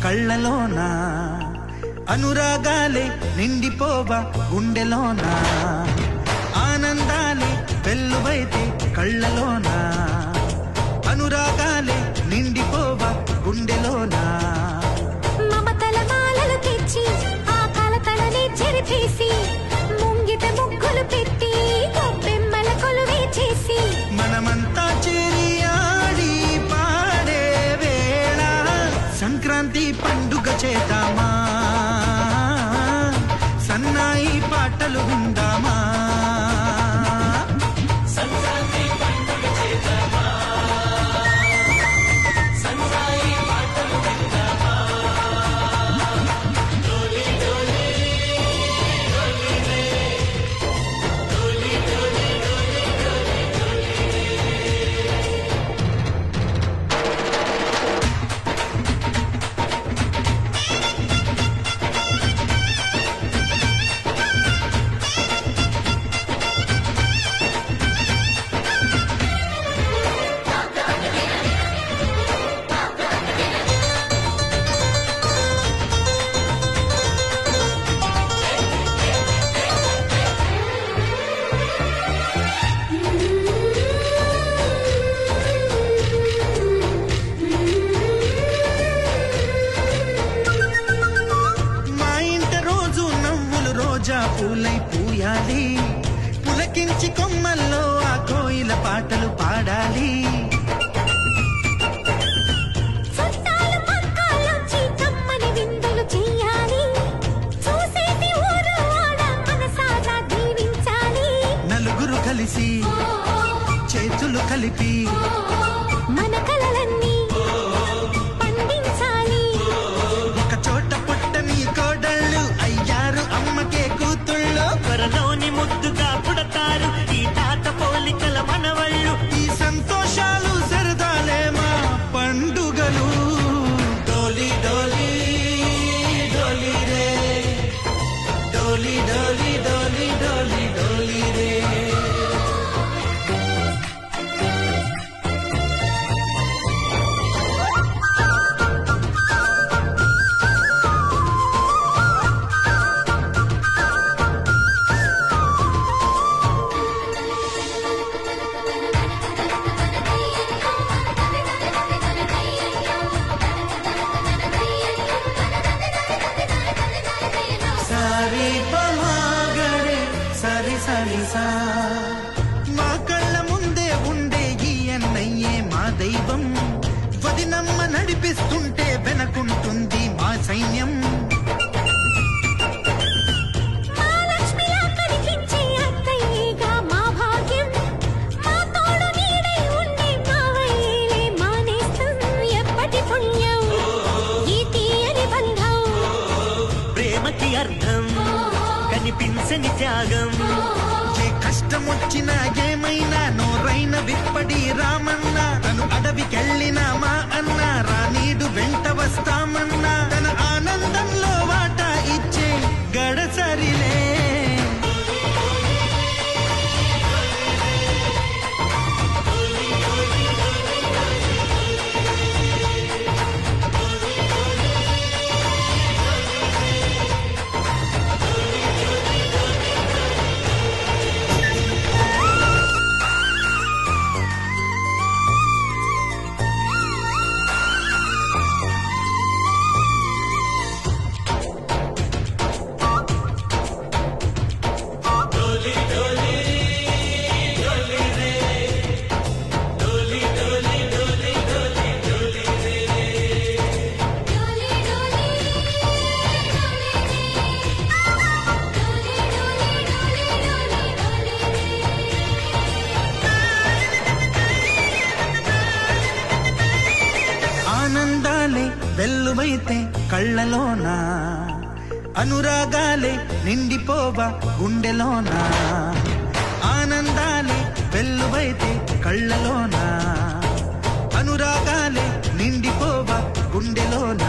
కళ్ళలోన అనురాగాలే నిండిపోవా గుండెలోన ఆనందాలే వెల్లువైతే కళ్ళలోన అనురాగాలే నిండిపోవా గుండెలోన మమతల మాలలు తెచ్చి ఆ కలతలని చెరిపేసి ముంగిట ముగ్గులు పెట్టి గొప్పెమ్మల కొలువే చేసి మనమంతా చేరి ఆడి పాడే వేళ సంక్రాంతి పండుగ చేద్దామా సన్నాయి పాటలు విందామా సంక్రాంతి పండుగ చేద్దామా సన్నాయి పాటలు విందామా డోలి డోలి డోలి రే డోలి డోలి డోలి డోలి డోలి మా ఇంట రోజు నవ్వులు రోజా పూలై పూయాలి పులకించి కొమ్మల్లో ఆ కోయిల పాటలు పాడాలి చుట్టాలు పక్కాలొచ్చి కమ్మని విందులు చెయ్యాలి చూసేటి ఊరు వాడ మనసారా దీవించాలి నలుగురు కలిసి చేతులు కలిపి మన కలలన్నీ పండించాలి ఒక చోట పుట్టని కోడళ్ళు అయ్యారు అమ్మకే కూతుళ్ళు త్వరలోని ముద్దుగా పుడతారు ఈ తాత పోలికల మనవళ్ళు ఈ సంతోషాలు సరదాలే మా పండుగలు డోలి డోలి డోలి రే డోలి డోలి డోలి డోలి డోలి రే సారీ పమాగరే సరి సరి సా మా కళ్ళ ముందే ఉండే ఈ అన్నయ్యే మా దైవం వదినమ్మ నడిపిస్తుంటే వెనకుంటుంది మా సైన్యం మా లక్ష్మిలా కనిపించే అత్తయ్యేగా మా భాగ్యం మా తోడు నీడై ఉండే మావయ్యేలే మా నేస్తం ఎప్పటి పుణ్యం ఈ తీయని బంధం ప్రేమకి అర్థం కనిపించని త్యాగం ఏ కష్టం వచ్చినా ఏమైనా నోరైన విప్పడి రామన్న తను అడవికెళ్ళిన మా అన్న రానీడు వెంట వస్తామన్నా తన ఆనందంలో వాటా ఇచ్చే గడసరిలే డోలి డోలి డోలి డోలి డోలి ఆనందాలే వెల్లువైతే కళ్ళలోన అనురాగాలే నిండిపోవా గుండెలోన ఆనందాలే వెల్లువైతే కళ్ళలోన అనురాగాలే నిండిపోవా గుండెలోన